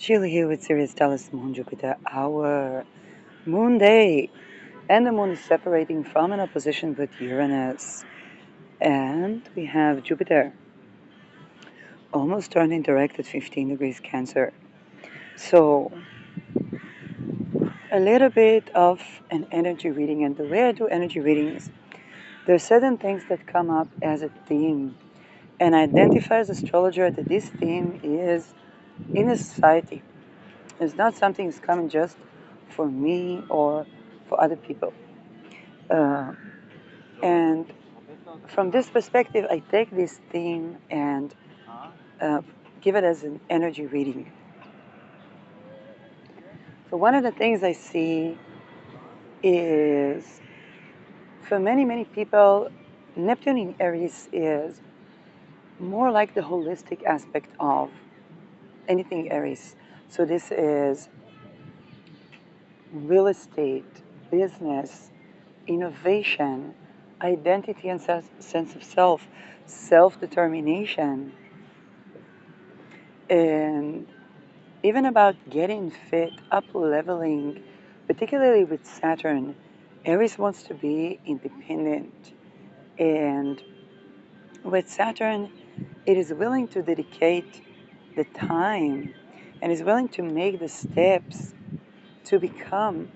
Chile here with Sirius Dallas Moon Jupiter, our moon day. And the moon is separating from an opposition with Uranus. And we have Jupiter almost turning direct at 15 degrees Cancer. So, a little bit of an energy reading. And the way I do energy readings, there are certain things that come up as a theme. And I identify as astrologer that this theme is in a society. It's not something that's coming just for me or for other people. Uh, and from this perspective, I take this theme and uh, give it as an energy reading. So one of the things I see is, for many, many people, Neptune in Aries is more like the holistic aspect of anything Aries. So this is real estate, business, innovation, identity and sense of self, self-determination, and even about getting fit, up-leveling, particularly with Saturn. Aries wants to be independent, and with Saturn, it is willing to dedicate the time and is willing to make the steps to become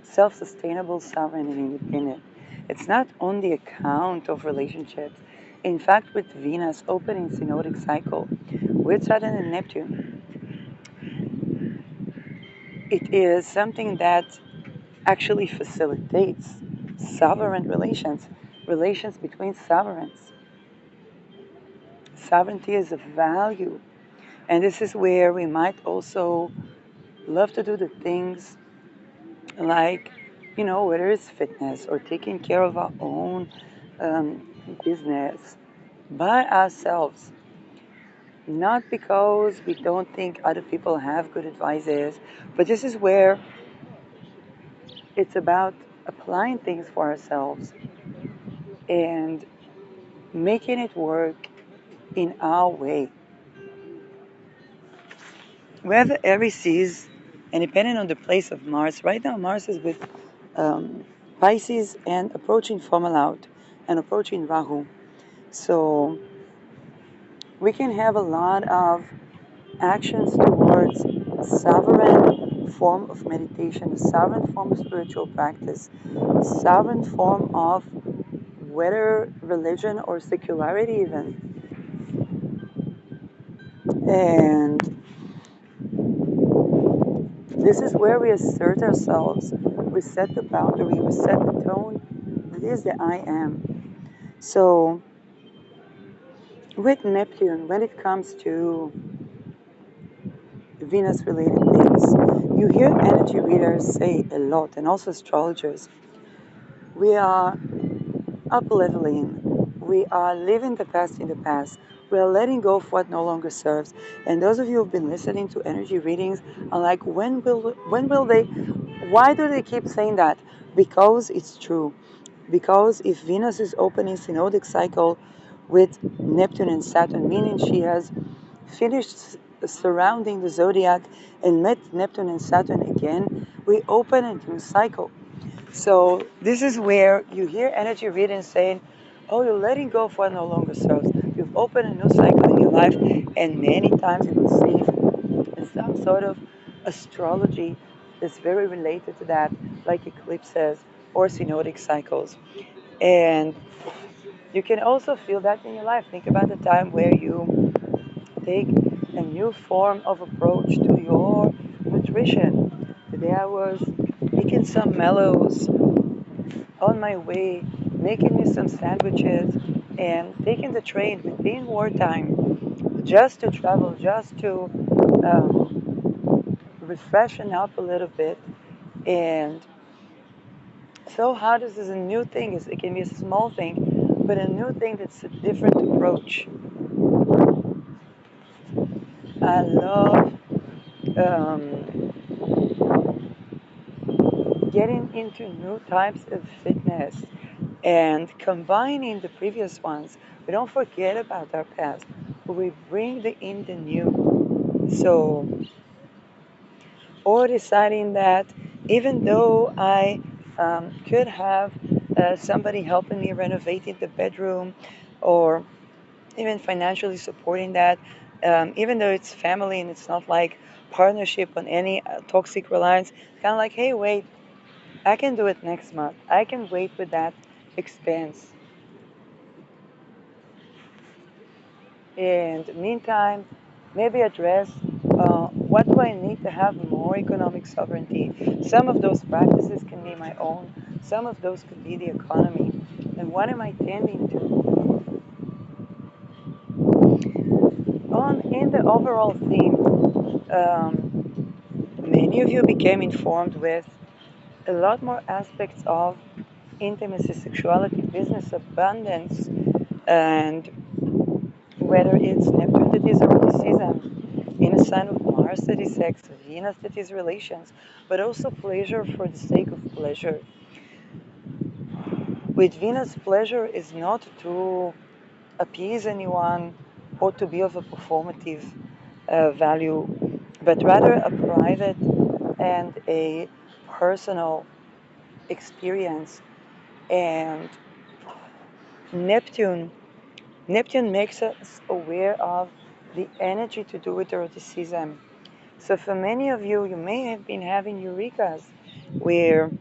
self-sustainable, sovereign, and independent. It's not on the account of relationships. In fact, with Venus opening synodic cycle, with Saturn and Neptune, it is something that actually facilitates sovereign relations, relations between sovereigns. Sovereignty is a value, and this is where we might also love to do the things like, whether it's fitness or taking care of our own business by ourselves, not because we don't think other people have good advices, but this is where it's about applying things for ourselves and making it work in our way. Wherever Aries sees, and depending on the place of Mars, right now Mars is with Pisces and approaching Fomalhaut and approaching Rahu. So we can have a lot of actions towards a sovereign form of meditation, a sovereign form of spiritual practice, a sovereign form of whether religion or secularity even. And this is where we assert ourselves, we set the boundary, we set the tone. That is the I am. So with Neptune, when it comes to Venus related things, you hear energy readers say a lot, and also astrologers. We are up leveling, we are living the past in the past, we are letting go of what no longer serves. And those of you who've been listening to energy readings are like, when will they, why do they keep saying that? Because it's true. Because if Venus is opening synodic cycle with Neptune and Saturn, meaning she has finished surrounding the zodiac and met Neptune and Saturn again, we open a new cycle. So this is where you hear energy readings saying, oh, you're letting go of what no longer serves. You've opened a new cycle in your life, and many times you will see some sort of astrology that's very related to that, like eclipses or synodic cycles. And you can also feel that in your life. Think about the time where you take a new form of approach to your nutrition. Today I was making some mellows on my way, making me some sandwiches, and taking the train within wartime just to travel, just to refreshen up a little bit. And so how this is a new thing. It can be a small thing, but a new thing that's a different approach. I love getting into new types of fitness and combining the previous ones. We don't forget about our past, but we bring in the new. So or deciding that even though I could have somebody helping me renovating the bedroom, or even financially supporting that, even though it's family and it's not like partnership on any toxic reliance, kind of like, hey, wait, I can do it next month. I can wait with that expense. And meantime, maybe address what do I need to have more economic sovereignty. Some of those practices can be my own. Some of those could be the economy. And what am I tending to? On in the overall theme, many of you became informed with a lot more aspects of intimacy, sexuality, business, abundance, and whether it's Neptune that is eroticism, in a sign of Mars that is sex, Venus that is relations, but also pleasure for the sake of pleasure. With Venus, pleasure is not to appease anyone or to be of a performative value, but rather a private and a personal experience. And Neptune, Neptune makes us aware of the energy to do with eroticism. So for many of you, you may have been having eurekas where,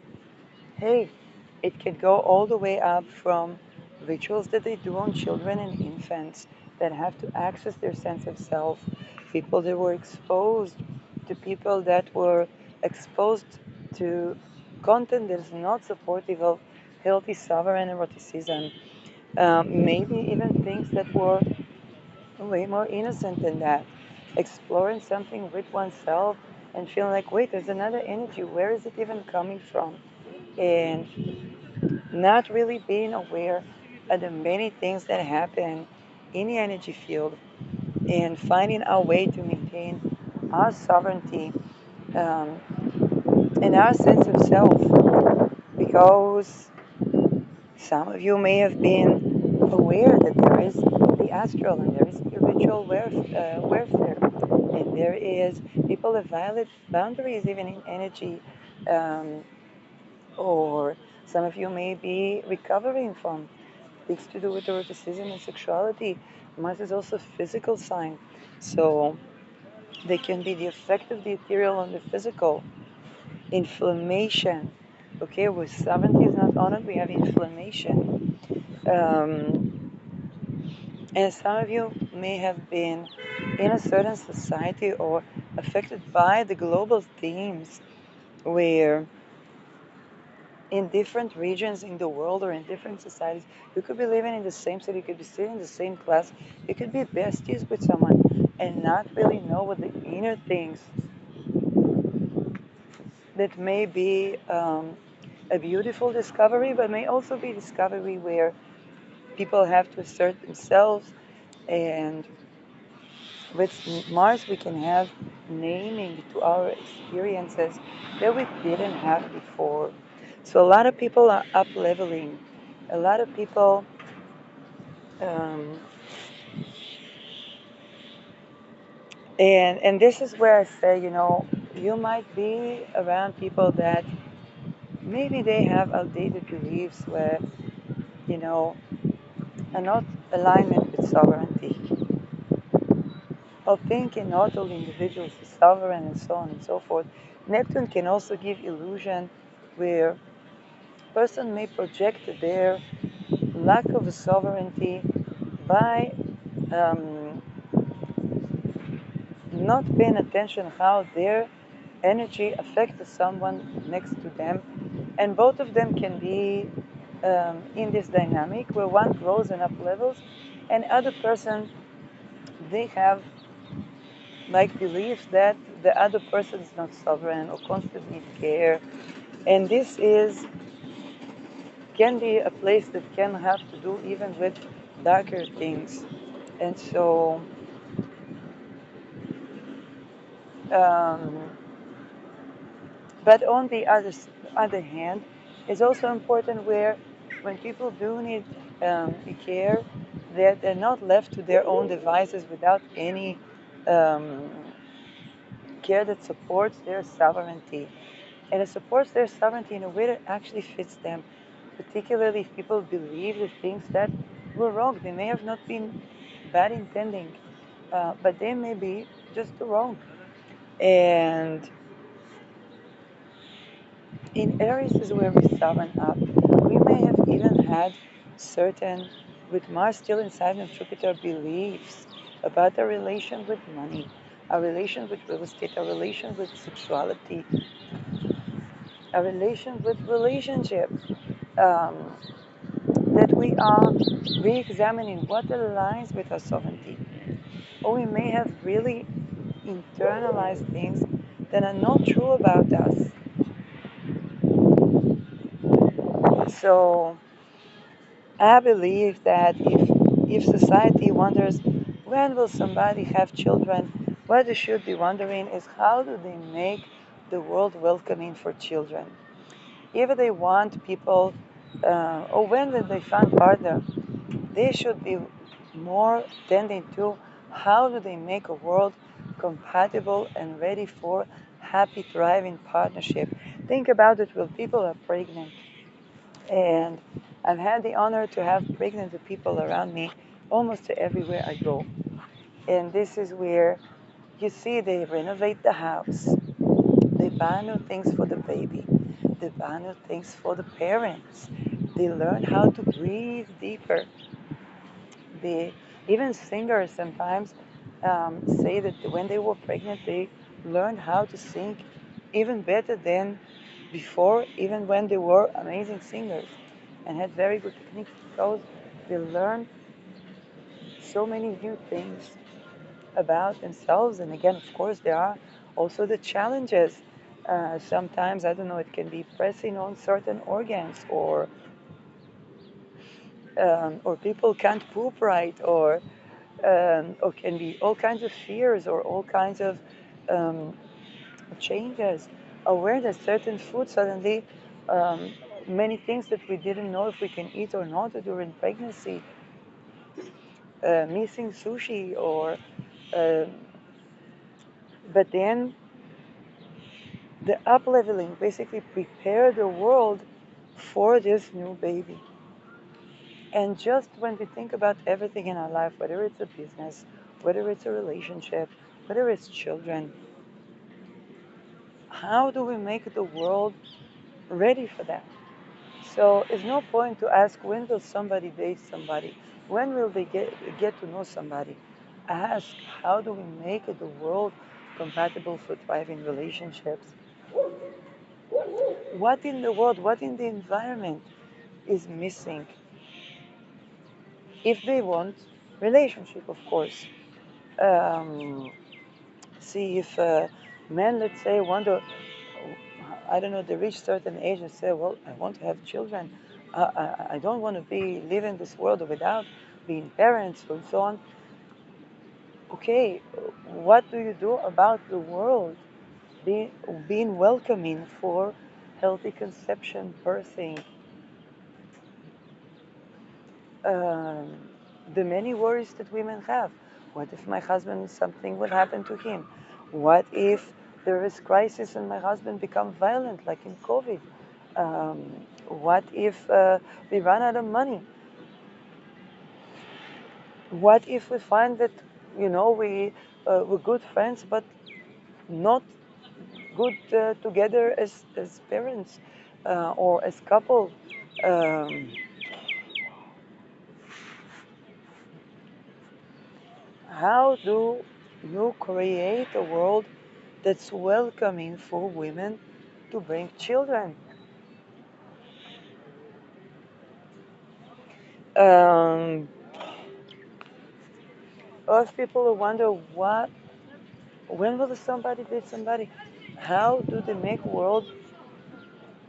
hey, it can go all the way up from rituals that they do on children and infants that have to access their sense of self, people that were exposed to people that were exposed to content that is not supportive of healthy sovereign eroticism. Maybe even things that were way more innocent than that. Exploring something with oneself and feeling like, wait, there's another energy. Where is it even coming from? And not really being aware of the many things that happen in the energy field, and finding our way to maintain our sovereignty, um, and our sense of self. Because some of you may have been aware that there is the astral and there is spiritual warfare, and there is people that violate boundaries even in energy, um, or some of you may be recovering from things to do with eroticism and sexuality. Mars is also a physical sign, so they can be the effect of the ethereal on the physical. Inflammation. Okay, with sovereignty is not honored, we have inflammation. Um, and some of you may have been in a certain society or affected by the global themes where in different regions in the world or in different societies, you could be living in the same city, you could be sitting in the same class, you could be besties with someone and not really know what the inner things that may be a beautiful discovery, but may also be discovery where people have to assert themselves. And with Mars, we can have naming to our experiences that we didn't have before. So a lot of people are up leveling. A lot of people, um, and this is where I say, you might be around people that maybe they have outdated beliefs where, you know, are not alignment with sovereignty, of thinking not all individuals are sovereign and so on and so forth. Neptune can also give illusion where a person may project their lack of sovereignty by um, not paying attention how their energy affects someone next to them. And both of them can be in this dynamic where one grows and up levels, and other person, they have like beliefs that the other person is not sovereign or constantly care. And this is can be a place that can have to do even with darker things. And so um, but on the other hand, it's also important where when people do need care, that they're not left to their own devices without any um, care that supports their sovereignty. And it supports their sovereignty in a way that actually fits them, particularly if people believe the things that were wrong. They may have not been bad intending, but they may be just wrong. And in Aries is where we sovereign up. We may have even had certain, with Mars still inside of Jupiter, beliefs about our relation with money, our relation with real estate, our relation with sexuality, our relation with relationships. Um, that we are re-examining what aligns with our sovereignty. Or we may have really internalized things that are not true about us. So I believe that if society wonders when will somebody have children, what they should be wondering is how do they make the world welcoming for children. If they want people, or when will they find partner, they should be more tending to how do they make a world compatible and ready for happy, thriving partnership. Think about it when people are pregnant. And I've had the honor to have pregnant people around me almost everywhere I go. And this is where you see they renovate the house. They buy new things for the baby. They buy new things for the parents. They learn how to breathe deeper. The even singers sometimes say that when they were pregnant, they learned how to sing even better than before, even when they were amazing singers and had very good techniques because they learned so many new things about themselves. And again, of course, there are also the challenges. Sometimes, I don't know, it can be pressing on certain organs or people can't poop right or can be all kinds of fears or all kinds of um, changes. Aware that certain food suddenly, um, many things that we didn't know if we can eat or not during pregnancy, missing sushi or, uh, but then the up leveling basically prepare the world for this new baby. And just when we think about everything in our life, whether it's a business, whether it's a relationship, whether it's children, how do we make the world ready for that? So it's no point to ask when will somebody date somebody? When will they get to know somebody? Ask how do we make the world compatible for thriving relationships? What in the world, what in the environment is missing if they want relationship, of course. Um, See if men, let's say, want to, I don't know, they reach certain age and say, well, I want to have children. I don't want to be living this world without being parents and so on. Okay, what do you do about the world being, being welcoming for healthy conception, birthing, um, the many worries that women have? What if my husband, something will happen to him? What if there is crisis and my husband become violent, like in COVID? What if we run out of money? What if we find that, we're good friends, but not good together as parents or as couple? Um, how do you create a world that's welcoming for women to bring children? Um, Earth people wonder when will somebody date somebody? How do they make world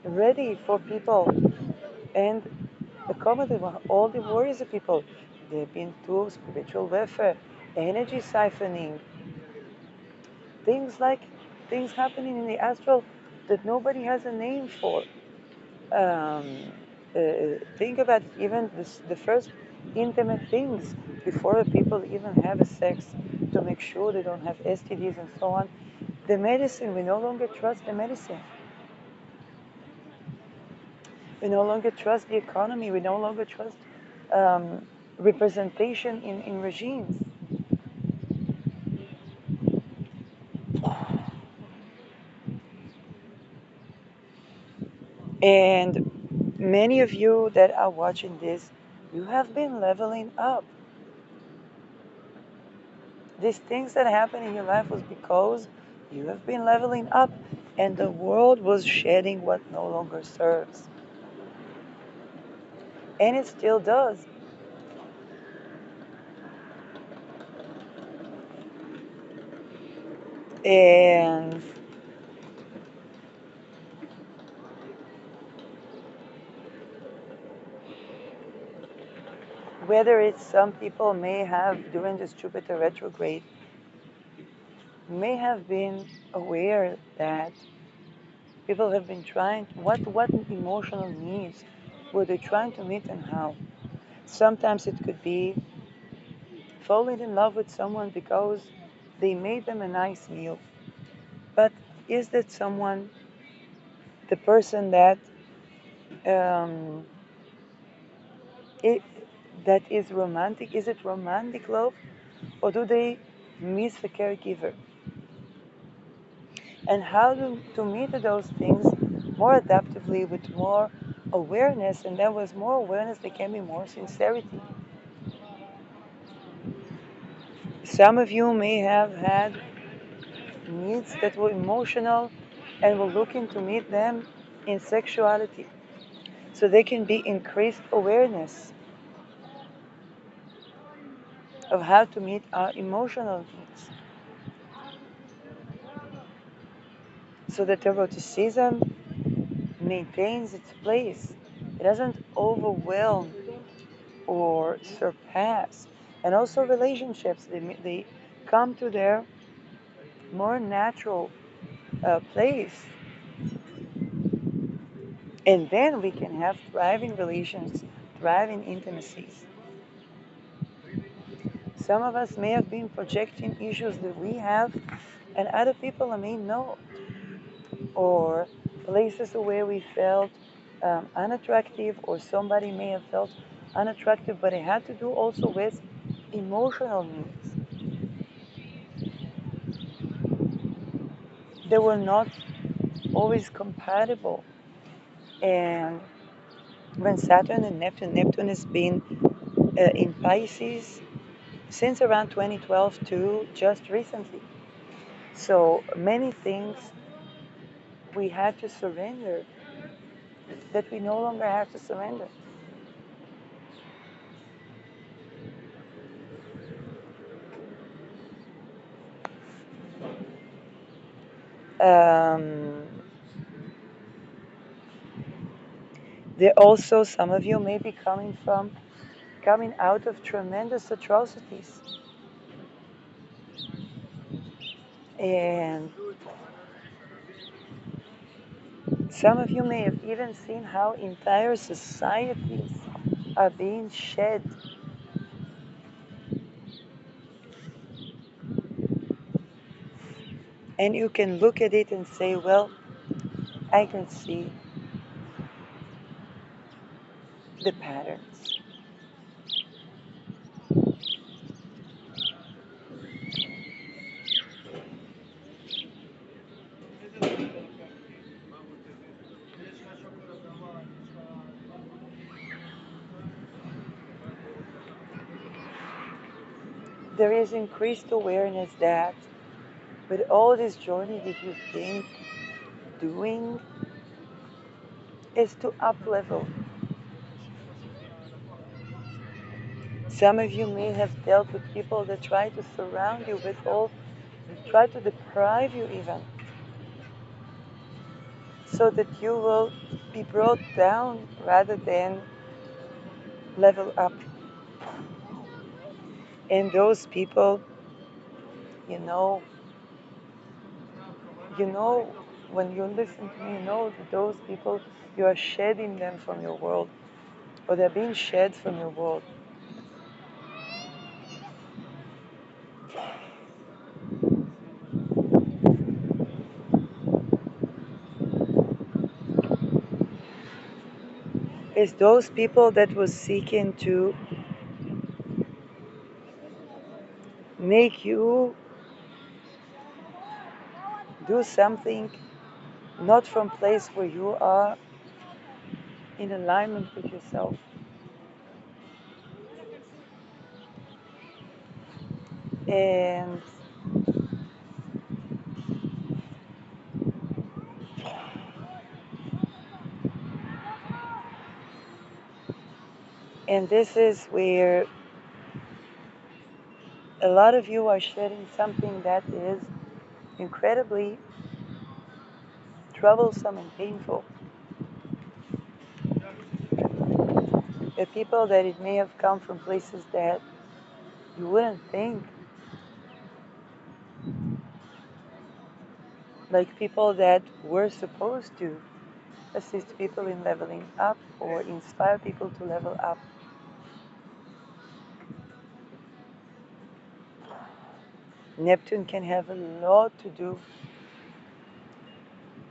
ready for people and accommodate all the worries of people? They've been through spiritual warfare, energy siphoning, things like things happening in the astral that nobody has a name for. Um, think about even the first intimate things before people even have a sex to make sure they don't have STDs and so on. The medicine, we no longer trust the medicine. We no longer trust the economy. We no longer trust um, representation in regimes. And many of you that are watching this, you have been leveling up. These things that happen in your life was because you have been leveling up and the world was shedding what no longer serves. And it still does. And whether it's some people may have, during this Jupiter retrograde, may have been aware that people have been trying, what emotional needs were they trying to meet and how? Sometimes it could be falling in love with someone because they made them a nice meal. But is that someone the person that um, it, that is romantic? Is it romantic love, or do they miss the caregiver? And how to meet those things more adaptively with more awareness, and then with more awareness there can be more sincerity. Some of you may have had needs that were emotional and were looking to meet them in sexuality, so there can be increased awareness of how to meet our emotional needs, so that eroticism maintains its place. It doesn't overwhelm or surpass. And also relationships, they come to their more natural place. And then we can have thriving relations, thriving intimacies. Some of us may have been projecting issues that we have, and other people may not. Or places where we felt unattractive, or somebody may have felt unattractive, but it had to do also with emotional needs. They were not always compatible. And when Saturn and Neptune has been in Pisces since around 2012 to just recently. So many things we had to surrender that we no longer have to surrender. Um, there also, some of you may be coming out of tremendous atrocities. And some of you may have even seen how entire societies are being shed. And you can look at it and say, well, I can see the patterns. There is increased awareness that with all this journey that you've been doing is to up level. Some of you may have dealt with people that try to surround you with all, try to deprive you even, so that you will be brought down rather than level up. And those people, you know, you know, when you listen to me, you know that those people, you are shedding them from your world, or they're being shed from your world. is those people that was seeking to make you do something not from place where you are in alignment with yourself. And this is where a lot of you are shedding something that is incredibly troublesome and painful. The people that it may have come from places that you wouldn't think, like people that were supposed to assist people in leveling up or inspire people to level up. Neptune can have a lot to do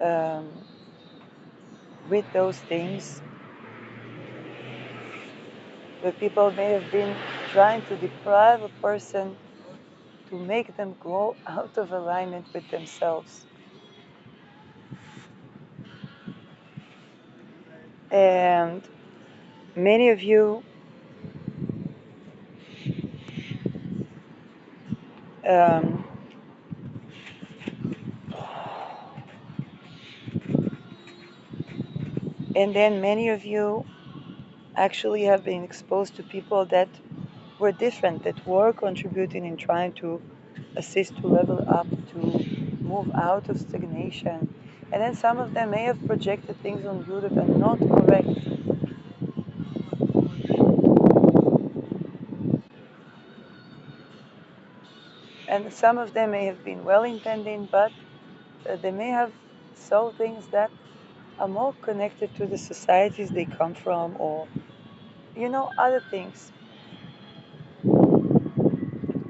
um, with those things, where people may have been trying to deprive a person to make them go out of alignment with themselves. And many of you um, and then many of you actually have been exposed to people that were different, that were contributing in trying to assist to level up, to move out of stagnation. And then some of them may have projected things on you that are not correct. And some of them may have been well-intending, but they may have saw things that are more connected to the societies they come from, or, other things.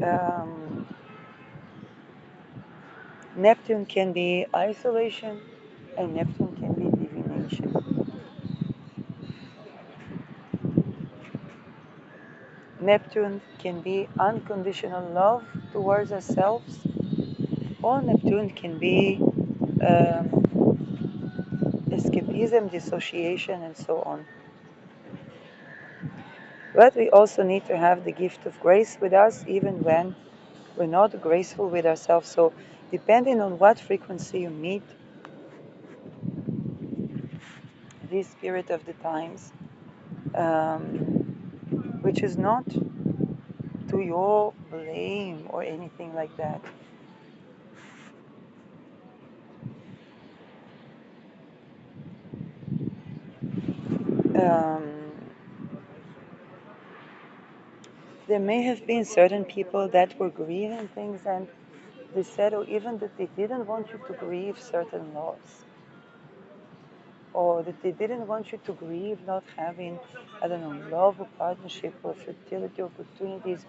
Um, Neptune can be isolation, and Neptune can be divination. Neptune can be unconditional love towards ourselves, or Neptune can be escapism, dissociation, and so on. But we also need to have the gift of grace with us, even when we're not graceful with ourselves. So, depending on what frequency you meet, this spirit of the times, which is not to your blame or anything like that. There may have been certain people that were grieving things, and they said, or even that they didn't want you to grieve certain loss, or that they didn't want you to grieve not having, I don't know, love or partnership or fertility opportunities,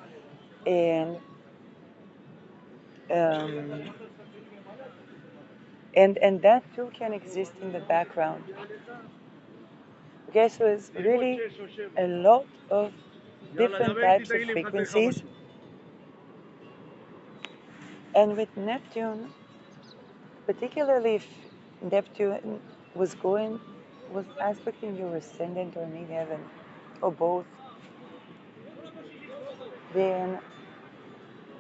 and um, and that too can exist in the background. Okay, so it's really a lot of different types of frequencies. And with Neptune, particularly if Neptune was aspecting your ascendant or midheaven, or both, then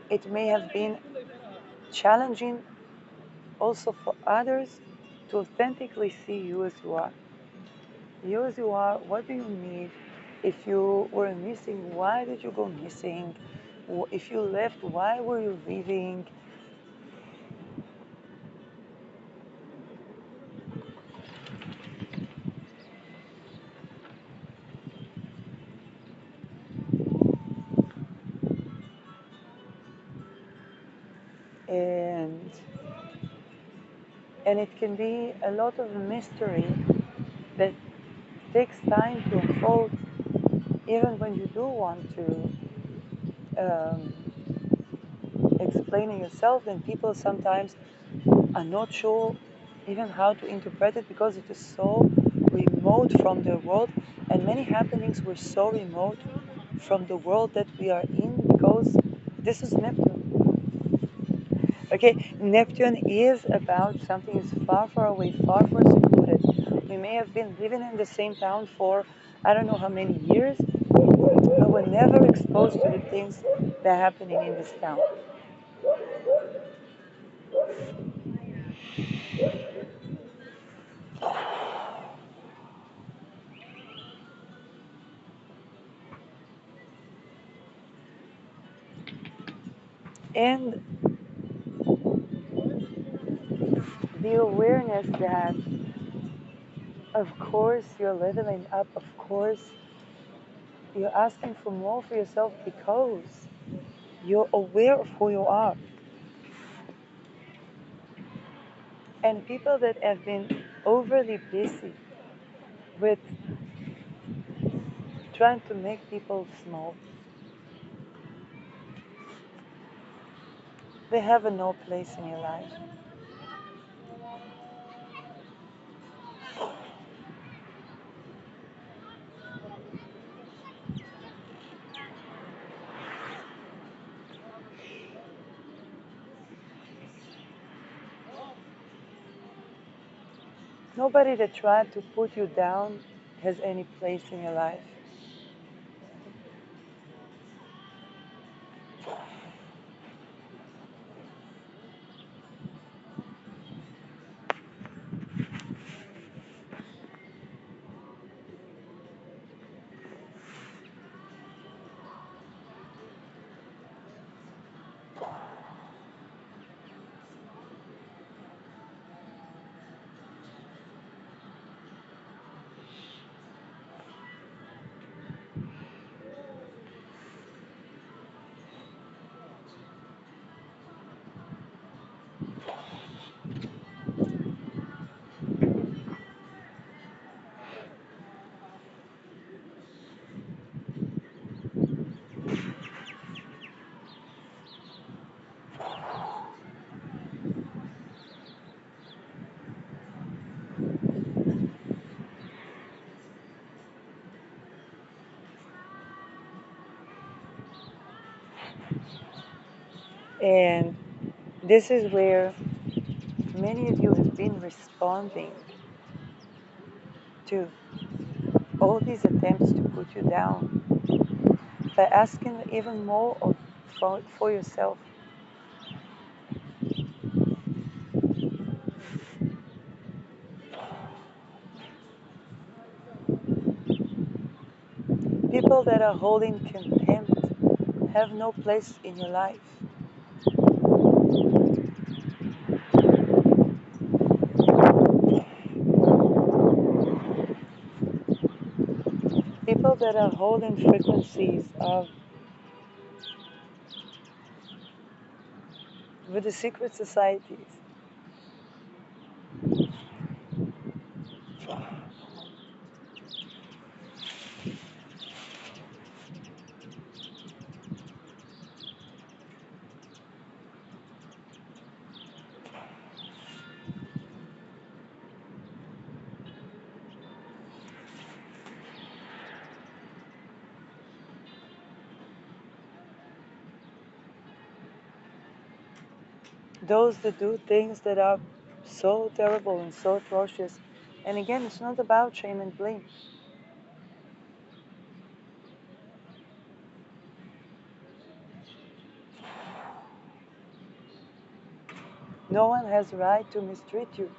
it may have been challenging also for others to authentically see you as you are. You as you are, what do you need? If you were missing, why did you go missing? If you left, why were you leaving? And it can be a lot of mystery that takes time to unfold, even when you do want to um, explain yourself, then people sometimes are not sure even how to interpret it, because it is so remote from the world, and many happenings were so remote from the world that we are in because this is Neptune. Okay, Neptune is about something is far, far away, far, far secluded. We may have been living in the same town for I don't know how many years, but we're never exposed to the things that are happening in this town. And the awareness that, of course, you're leveling up, of course, you're asking for more for yourself because you're aware of who you are. And people that have been overly busy with trying to make people small, they have a no place in your life. Nobody that tried to put you down has any place in your life. And this is where many of you have been responding to all these attempts to put you down by asking even more for yourself. People that are holding contempt have no place in your life. People that are holding frequencies of with the secret societies. Those that do things that are so terrible and so atrocious. And again, it's not about shame and blame. No one has a right to mistreat you.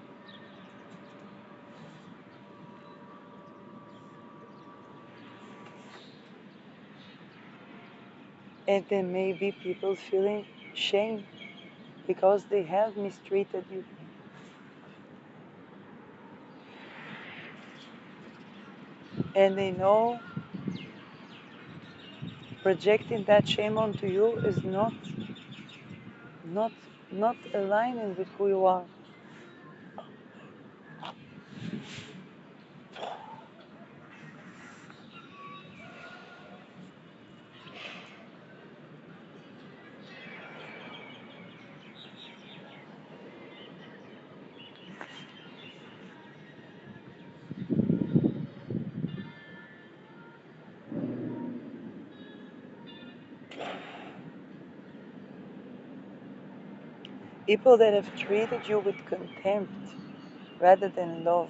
And there may be people feeling shame because they have mistreated you. And they know projecting that shame onto you is not not aligning with who you are. People that have treated you with contempt rather than love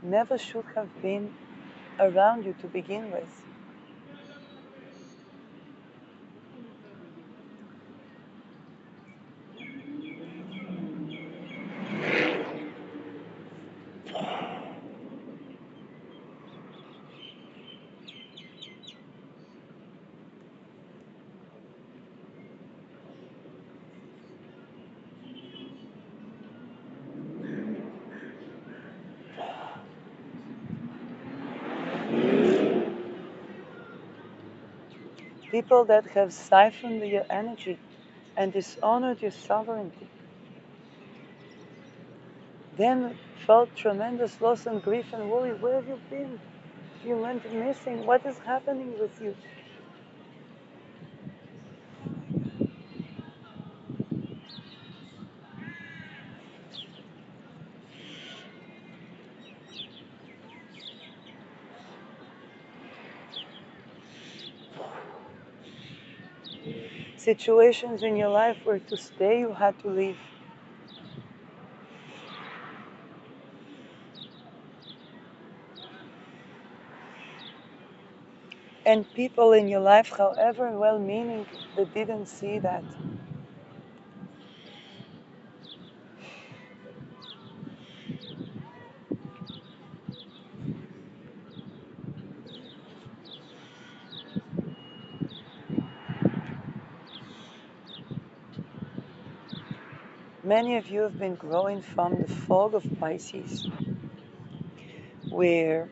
never should have been around you to begin with. People that have siphoned your energy and dishonored your sovereignty, then felt tremendous loss and grief and worry. Where have you been? You went missing. What is happening with you? Situations in your life where to stay you had to leave. And people in your life, however well meaning, they didn't see that. Many of you have been growing from the fog of Pisces, where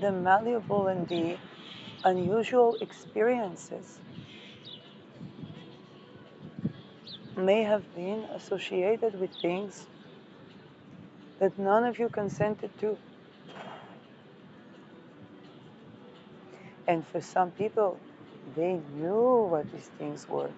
the malleable and the unusual experiences may have been associated with things that none of you consented to. And for some people, they knew what these things were.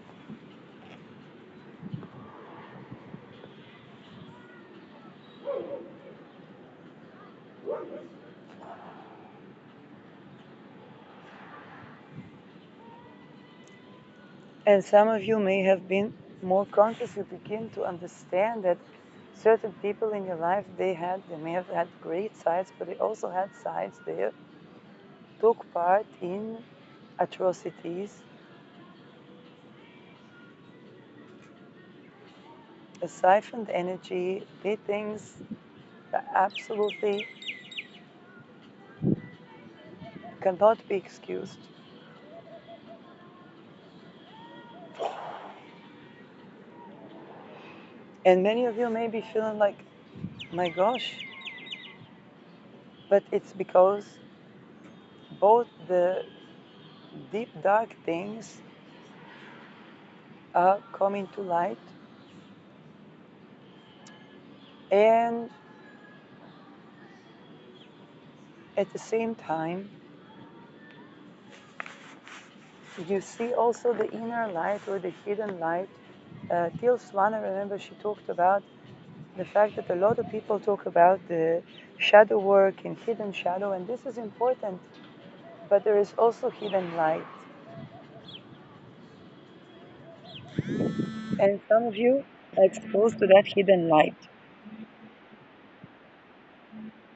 And some of you may have been more conscious. You begin to understand that certain people in your life, they may have had great sides, but they also had sides there, took part in atrocities, siphoned energy, did things that absolutely cannot be excused. And many of you may be feeling like, my gosh, but it's because both the deep dark things are coming to light, and at the same time you see also the inner light or the hidden light. Till Swana, remember, she talked about the fact that a lot of people talk about the shadow work and hidden shadow, and this is important, but there is also hidden light. And some of you are exposed to that hidden light.